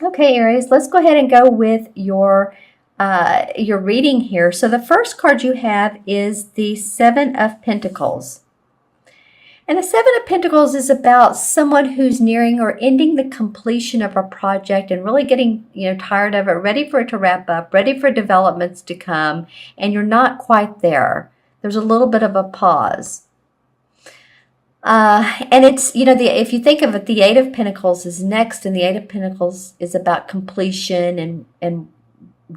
Okay, Aries, let's go ahead and go with your reading here. So the first card you have is the Seven of Pentacles. And the Seven of Pentacles is about someone who's nearing or ending the completion of a project and really getting, tired of it, ready for it to wrap up, ready for developments to come, and you're not quite there. There's a little bit of a pause. And it's, if you think of it, the Eight of Pentacles is next, and the Eight of Pentacles is about completion and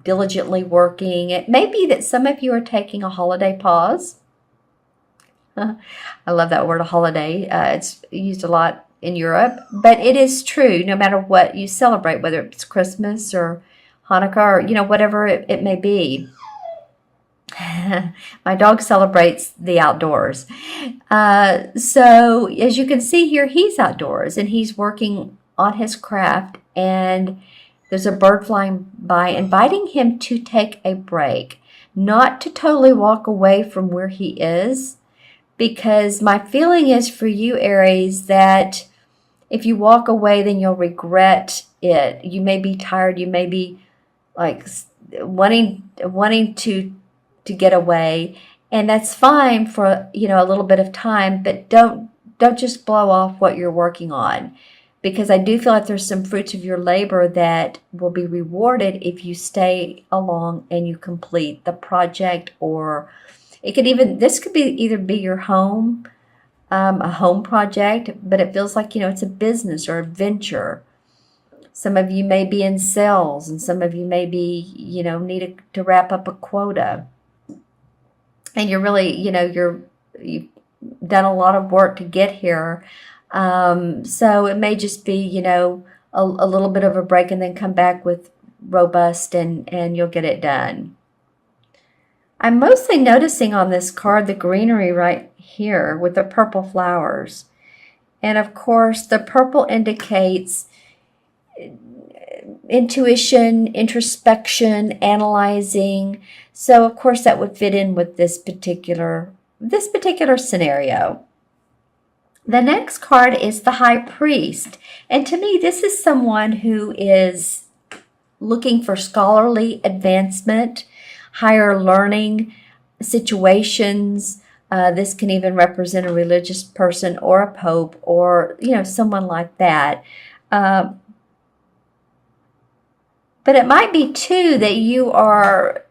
diligently working. It may be that some of you are taking a holiday pause. I love that word, a holiday. It's used a lot in Europe, but it is true no matter what you celebrate, whether it's Christmas or Hanukkah or, whatever it may be. My dog celebrates the outdoors. So as you can see here, he's outdoors and he's working on his craft, and there's a bird flying by inviting him to take a break, not to totally walk away from where he is, because my feeling is for you, Aries, that if you walk away, then you'll regret it. You may be tired. You may be like wanting to get away, and that's fine for a little bit of time, but don't just blow off what you're working on, because I do feel like there's some fruits of your labor that will be rewarded if you stay along and you complete the project. Or this could be either be your home, a home project, but it feels like it's a business or a venture. Some of you may be in sales, and some of you may be need to wrap up a quota. And you're really, you've done a lot of work to get here. So it may just be, a little bit of a break and then come back with robust and you'll get it done. I'm mostly noticing on this card the greenery right here with the purple flowers. And of course, the purple indicates intuition, introspection, analyzing. So of course that would fit in with this particular scenario. The next card is the High Priest. And to me, this is someone who is looking for scholarly advancement, higher learning situations. This can even represent a religious person or a pope or, someone like that. But it might be too that you are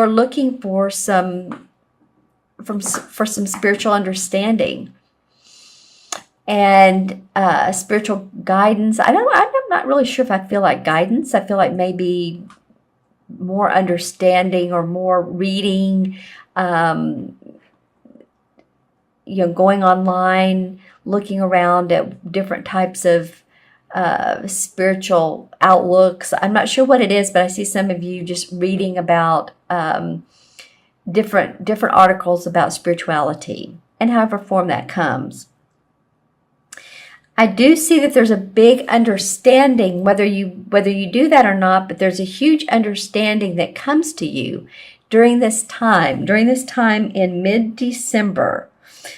looking for some spiritual understanding and spiritual guidance. I'm not really sure if I feel like guidance. I feel like maybe more understanding or more reading, going online, looking around at different types of spiritual outlooks. I'm not sure what it is, but I see some of you just reading about different articles about spirituality and however form that comes. I do see that there's a big understanding, whether you do that or not, but there's a huge understanding that comes to you during this time in mid-December.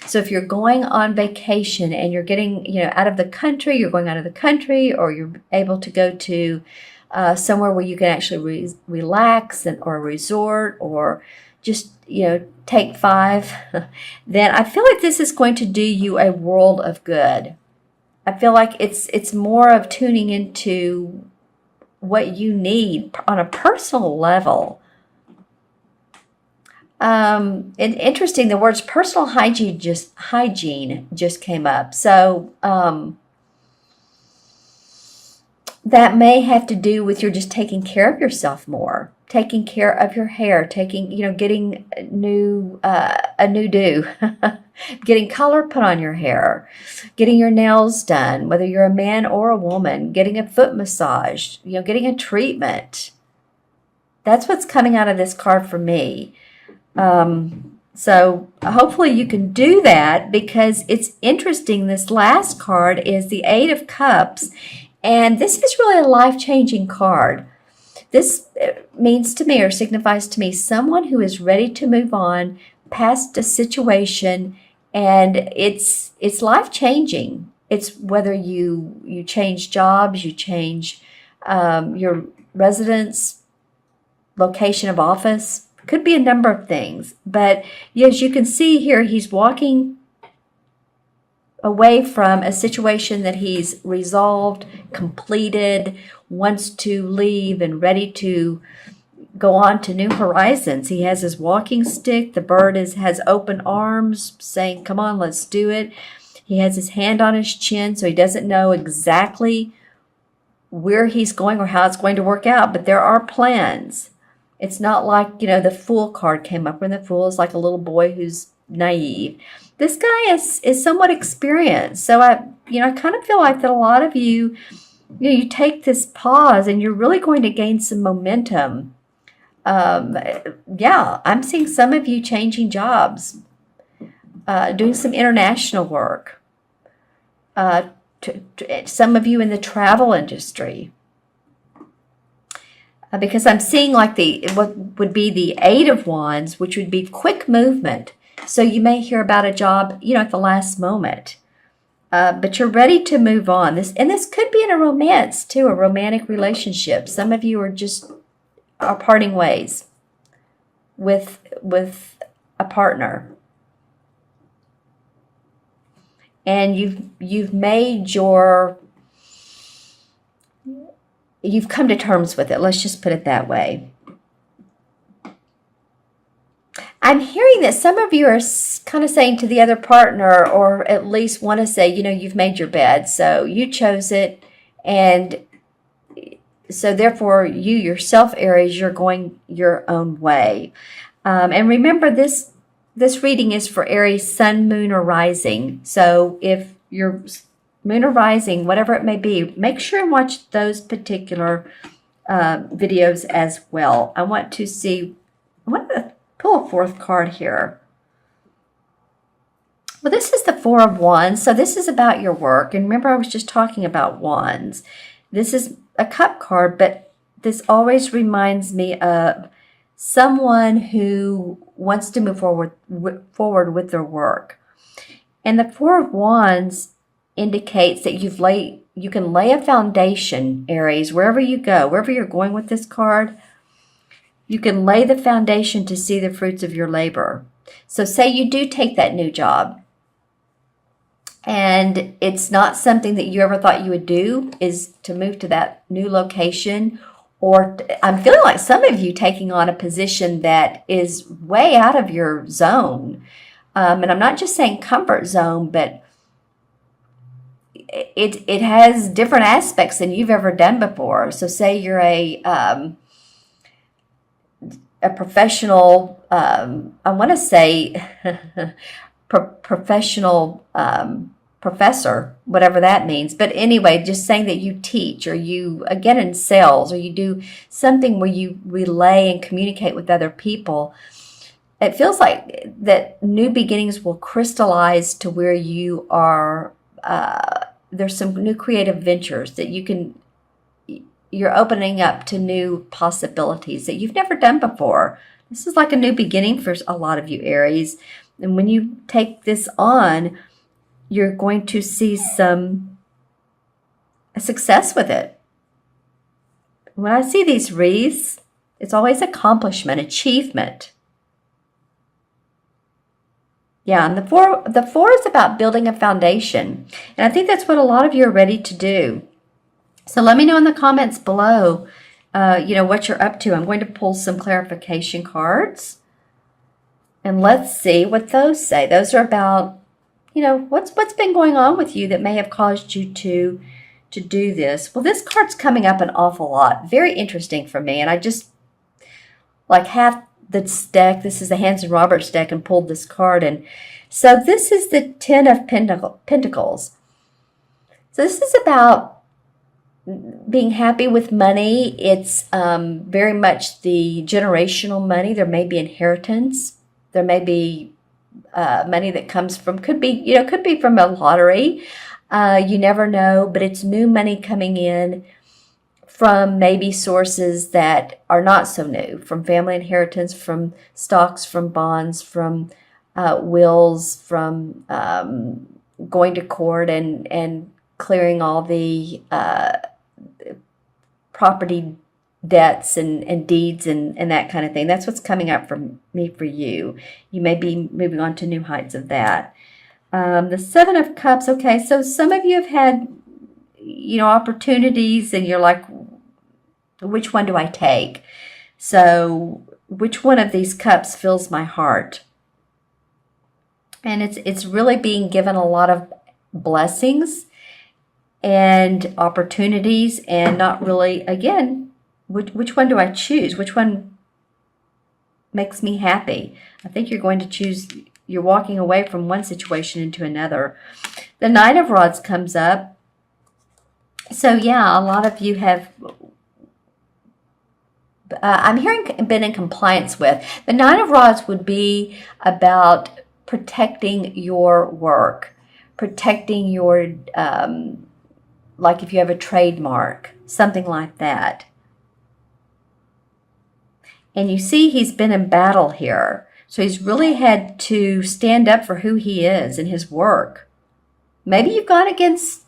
So if you're going on vacation and you're getting, out of the country, you're going out of the country, or you're able to go to somewhere where you can actually relax or a resort, or just, take 5, then I feel like this is going to do you a world of good. I feel like it's more of tuning into what you need on a personal level. And interesting, the words personal hygiene just came up. So that may have to do with you're just taking care of yourself more, taking care of your hair, getting a new do, getting color put on your hair, getting your nails done, whether you're a man or a woman, getting a foot massage, getting a treatment. That's what's coming out of this card for me. So hopefully you can do that, because it's interesting. This last card is the Eight of Cups, and this is really a life-changing card. This means to me, or signifies to me, someone who is ready to move on past a situation, and it's life-changing. It's whether you change jobs, you change your residence, location of office. Could be a number of things. But as you can see here, he's walking away from a situation that he's resolved, completed, wants to leave, and ready to go on to new horizons. He has his walking stick. The bird has open arms saying, come on, let's do it. He has his hand on his chin, so he doesn't know exactly where he's going or how it's going to work out, but there are plans. It's not like, the Fool card came up, when the Fool is like a little boy who's naive. This guy is somewhat experienced. So I kind of feel like that a lot of you, you take this pause and you're really going to gain some momentum. I'm seeing some of you changing jobs, doing some international work. Some of you in the travel industry. Because I'm seeing like what would be the Eight of Wands, which would be quick movement. So you may hear about a job, at the last moment. But you're ready to move on. This could be in a romance too, a romantic relationship. Some of you are parting ways with a partner. And you've come to terms with it. Let's just put it that way. I'm hearing that some of you are kind of saying to the other partner, or at least want to say, you've made your bed, so you chose it, and so therefore you yourself, Aries, you're going your own way. And remember, this reading is for Aries sun, moon, or rising. So if your moon or rising, whatever it may be, make sure and watch those particular videos as well. I want to pull a fourth card here. Well, this is the Four of Wands. So this is about your work. And remember, I was just talking about wands. This is a cup card, but this always reminds me of someone who wants to move forward with their work. And the Four of Wands indicates that you can lay a foundation, Aries, wherever you go, wherever you're going with this card. You can lay the foundation to see the fruits of your labor. So say you do take that new job, and it's not something that you ever thought you would do, is to move to that new location. Or I'm feeling like some of you taking on a position that is way out of your zone. And I'm not just saying comfort zone, but it has different aspects than you've ever done before. So say you're a professional, I want to say professional professor, whatever that means. But anyway, just saying that you teach, or you, again, in sales, or you do something where you relay and communicate with other people. It feels like that new beginnings will crystallize to where you are, there's some new creative ventures that you're opening up to new possibilities that you've never done before. This is like a new beginning for a lot of you, Aries. And when you take this on, you're going to see some success with it. When I see these wreaths, it's always accomplishment, achievement. Yeah, and the four is about building a foundation. And I think that's what a lot of you are ready to do. So let me know in the comments below, what you're up to. I'm going to pull some clarification cards. And let's see what those say. Those are about, what's been going on with you that may have caused you to do this. Well, this card's coming up an awful lot. Very interesting for me. And I just, like, half this deck, this is the Hanson Roberts deck, and pulled this card. And so this is the Ten of Pentacles. So this is about being happy with money. It's very much the generational money. There may be inheritance. There may be money that comes from, could be from a lottery. You never know, but it's new money coming in from maybe sources that are not so new, from family inheritance, from stocks, from bonds, from wills, from going to court and clearing all the property debts and deeds and that kind of thing. That's what's coming up for me for you. You may be moving on to new heights of that. The Seven of Cups. Okay, so some of you have had, opportunities, and you're like, which one do I take? So which one of these cups fills my heart? And it's really being given a lot of blessings and opportunities, and not really, again, which one do I choose? Which one makes me happy? I think you're going to choose, you're walking away from one situation into another. The Nine of Rods comes up. So yeah, a lot of you have, I'm hearing, been in compliance with. The Nine of Rods would be about protecting your work, protecting your, like if you have a trademark, something like that. And you see he's been in battle here. So he's really had to stand up for who he is in his work. Maybe you've gone against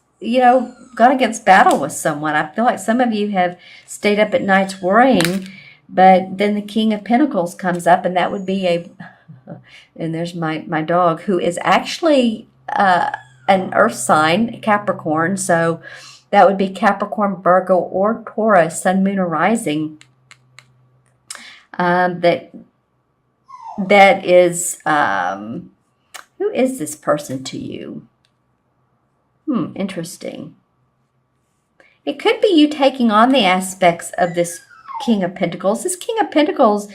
battle with someone. I feel like some of you have stayed up at nights worrying, but then the King of Pentacles comes up, and that would be and there's my dog, who is actually an earth sign, Capricorn. So that would be Capricorn, Virgo, or Taurus, Sun, Moon, or Rising. That is, who is this person to you? Interesting. It could be you taking on the aspects of this King of Pentacles. This King of Pentacles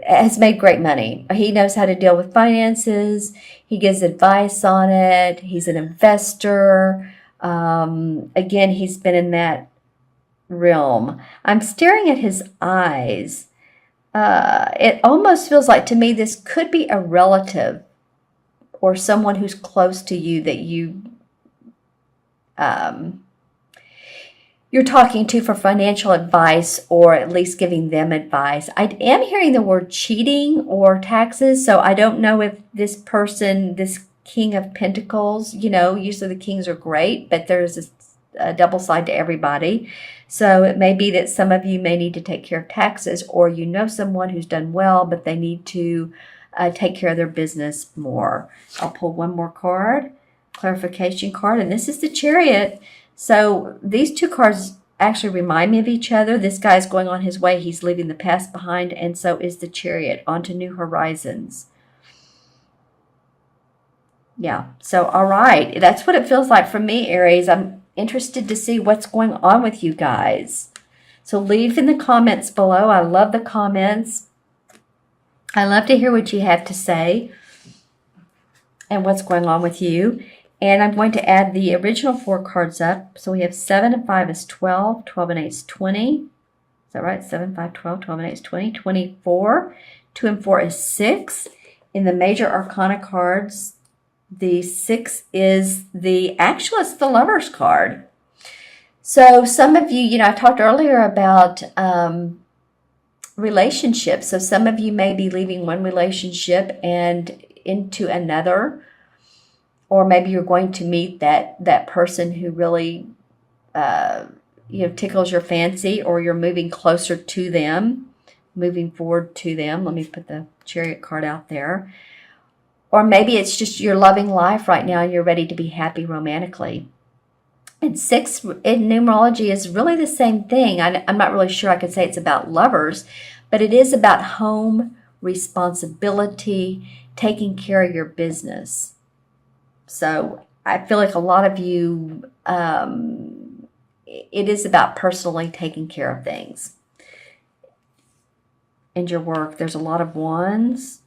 has made great money. He knows how to deal with finances. He gives advice on it. He's an investor. Again, he's been in that realm. I'm staring at his eyes. It almost feels like, to me, this could be a relative or someone who's close to you that you're talking to for financial advice, or at least giving them advice. I am hearing the word cheating or taxes, so I don't know if this person, this King of Pentacles, usually the kings are great, but there's a double side to everybody. So it may be that some of you may need to take care of taxes, or someone who's done well, but they need to take care of their business more. I'll pull one more card, clarification card, and this is the Chariot. So these two cards actually remind me of each other. This guy's going on his way. He's leaving the past behind, and so is the Chariot, onto new horizons. Yeah, so all right. That's what it feels like for me, Aries. I'm interested to see what's going on with you guys. So leave in the comments below. I love the comments. I love to hear what you have to say and what's going on with you. And I'm going to add the original 4 cards up. So we have 7 and 5 is 12, 12 and 8 is 20. Is that right? 7, 5, 12, 12 and 8 is 20, 24. 2 and 4 is 6. In the major arcana cards, the 6 is it's the Lover's card. So some of you, I talked earlier about relationships. So some of you may be leaving one relationship and into another. Or maybe you're going to meet that person who really, tickles your fancy, or you're moving closer to them, moving forward to them. Let me put the Chariot card out there. Or maybe it's just you're loving life right now and you're ready to be happy romantically. And 6 in numerology is really the same thing. I'm not really sure I could say it's about lovers, but it is about home, responsibility, taking care of your business. So I feel like a lot of you, it is about personally taking care of things. And your work, there's a lot of Wands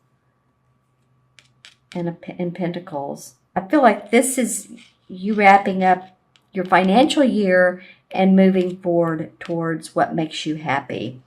and Pentacles. I feel like this is you wrapping up your financial year and moving forward towards what makes you happy.